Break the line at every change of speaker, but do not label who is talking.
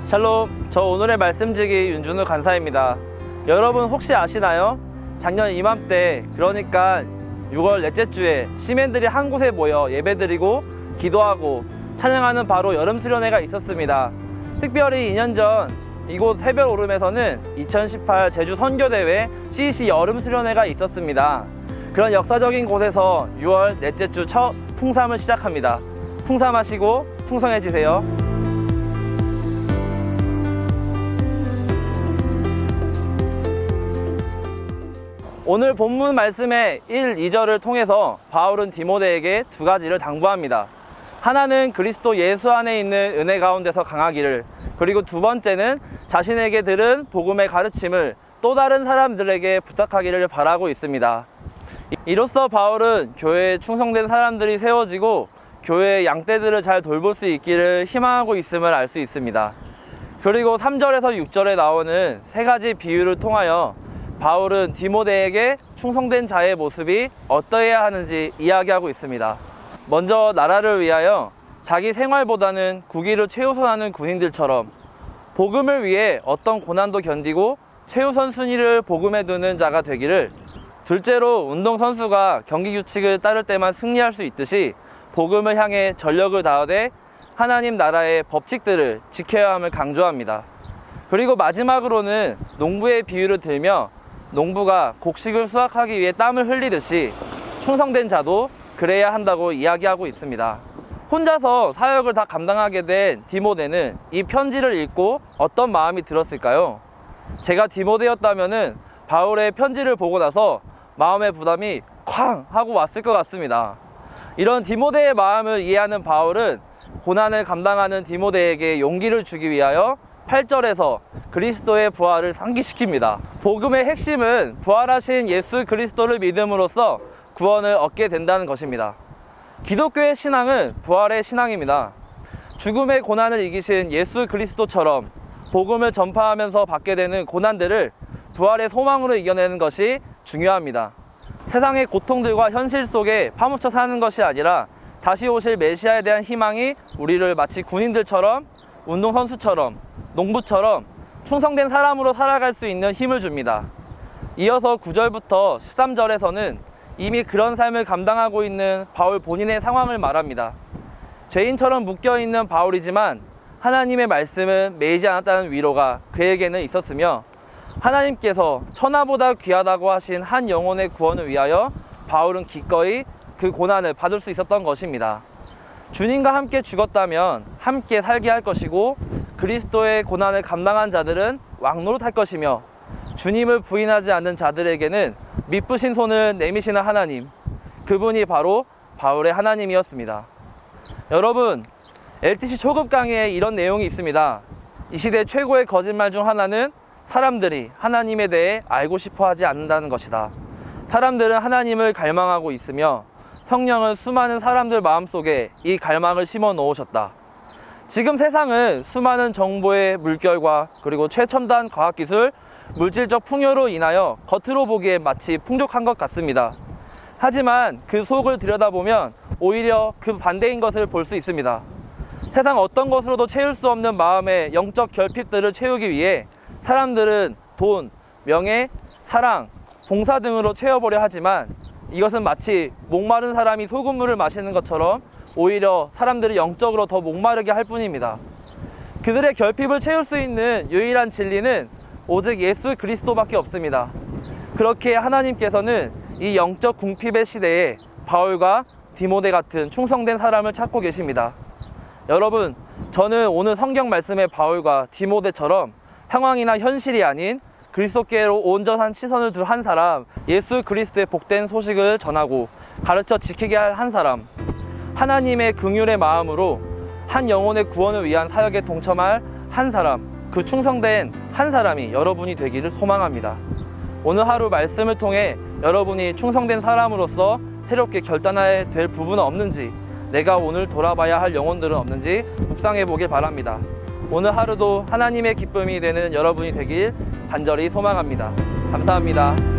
샬롬, 저 오늘의 말씀지기 윤준우 간사입니다. 여러분 혹시 아시나요? 작년 이맘때, 그러니까 6월 넷째 주에 시민들이 한 곳에 모여 예배드리고 기도하고 찬양하는 바로 여름 수련회가 있었습니다. 특별히 2년 전 이곳 새별오름에서는 2018 제주 선교대회 CEC 여름 수련회가 있었습니다. 그런 역사적인 곳에서 6월 넷째 주 첫 풍삼을 시작합니다. 풍삼하시고 풍성해지세요. 오늘 본문 말씀의 1, 2절을 통해서 바울은 디모데에게 두 가지를 당부합니다. 하나는 그리스도 예수 안에 있는 은혜 가운데서 강하기를, 그리고 두 번째는 자신에게 들은 복음의 가르침을 또 다른 사람들에게 부탁하기를 바라고 있습니다. 이로써 바울은 교회에 충성된 사람들이 세워지고 교회의 양떼들을 잘 돌볼 수 있기를 희망하고 있음을 알 수 있습니다. 그리고 3절에서 6절에 나오는 세 가지 비유를 통하여 바울은 디모데에게 충성된 자의 모습이 어떠해야 하는지 이야기하고 있습니다. 먼저 나라를 위하여 자기 생활보다는 국위를 최우선하는 군인들처럼 복음을 위해 어떤 고난도 견디고 최우선 순위를 복음에 두는 자가 되기를, 둘째로 운동선수가 경기 규칙을 따를 때만 승리할 수 있듯이 복음을 향해 전력을 다하되 하나님 나라의 법칙들을 지켜야 함을 강조합니다. 그리고 마지막으로는 농부의 비유를 들며 농부가 곡식을 수확하기 위해 땀을 흘리듯이 충성된 자도 그래야 한다고 이야기하고 있습니다. 혼자서 사역을 다 감당하게 된 디모데는 이 편지를 읽고 어떤 마음이 들었을까요? 제가 디모데였다면은 바울의 편지를 보고 나서 마음의 부담이 쾅 하고 왔을 것 같습니다. 이런 디모데의 마음을 이해하는 바울은 고난을 감당하는 디모데에게 용기를 주기 위하여 8절에서 그리스도의 부활을 상기시킵니다. 복음의 핵심은 부활하신 예수 그리스도를 믿음으로써 구원을 얻게 된다는 것입니다. 기독교의 신앙은 부활의 신앙입니다. 죽음의 고난을 이기신 예수 그리스도처럼 복음을 전파하면서 받게 되는 고난들을 부활의 소망으로 이겨내는 것이 중요합니다. 세상의 고통들과 현실 속에 파묻혀 사는 것이 아니라 다시 오실 메시아에 대한 희망이 우리를 마치 군인들처럼, 운동선수처럼, 농부처럼 충성된 사람으로 살아갈 수 있는 힘을 줍니다. 이어서 9절부터 13절에서는 이미 그런 삶을 감당하고 있는 바울 본인의 상황을 말합니다. 죄인처럼 묶여있는 바울이지만 하나님의 말씀은 매이지 않았다는 위로가 그에게는 있었으며, 하나님께서 천하보다 귀하다고 하신 한 영혼의 구원을 위하여 바울은 기꺼이 그 고난을 받을 수 있었던 것입니다. 주님과 함께 죽었다면 함께 살게 할 것이고, 그리스도의 고난을 감당한 자들은 왕노릇할 것이며, 주님을 부인하지 않는 자들에게는 미쁘신 손을 내미시는 하나님, 그분이 바로 바울의 하나님이었습니다. 여러분, LTC 초급 강의에 이런 내용이 있습니다. 이 시대 최고의 거짓말 중 하나는 사람들이 하나님에 대해 알고 싶어 하지 않는다는 것이다. 사람들은 하나님을 갈망하고 있으며 성령은 수많은 사람들 마음속에 이 갈망을 심어 놓으셨다. 지금 세상은 수많은 정보의 물결과 그리고 최첨단 과학기술, 물질적 풍요로 인하여 겉으로 보기에 마치 풍족한 것 같습니다. 하지만 그 속을 들여다보면 오히려 그 반대인 것을 볼 수 있습니다. 세상 어떤 것으로도 채울 수 없는 마음의 영적 결핍들을 채우기 위해 사람들은 돈, 명예, 사랑, 봉사 등으로 채워보려 하지만 이것은 마치 목마른 사람이 소금물을 마시는 것처럼 오히려 사람들을 영적으로 더 목마르게 할 뿐입니다. 그들의 결핍을 채울 수 있는 유일한 진리는 오직 예수 그리스도밖에 없습니다. 그렇게 하나님께서는 이 영적 궁핍의 시대에 바울과 디모데 같은 충성된 사람을 찾고 계십니다. 여러분, 저는 오늘 성경 말씀의 바울과 디모데처럼 상황이나 현실이 아닌 그리스도께로 온전한 시선을 둔 한 사람, 예수 그리스도의 복된 소식을 전하고 가르쳐 지키게 할 한 사람, 하나님의 긍휼의 마음으로 한 영혼의 구원을 위한 사역에 동참할 한 사람, 그 충성된 한 사람이 여러분이 되기를 소망합니다. 오늘 하루 말씀을 통해 여러분이 충성된 사람으로서 새롭게 결단해야 될 부분은 없는지, 내가 오늘 돌아봐야 할 영혼들은 없는지 묵상해 보길 바랍니다. 오늘 하루도 하나님의 기쁨이 되는 여러분이 되길 간절히 소망합니다. 감사합니다.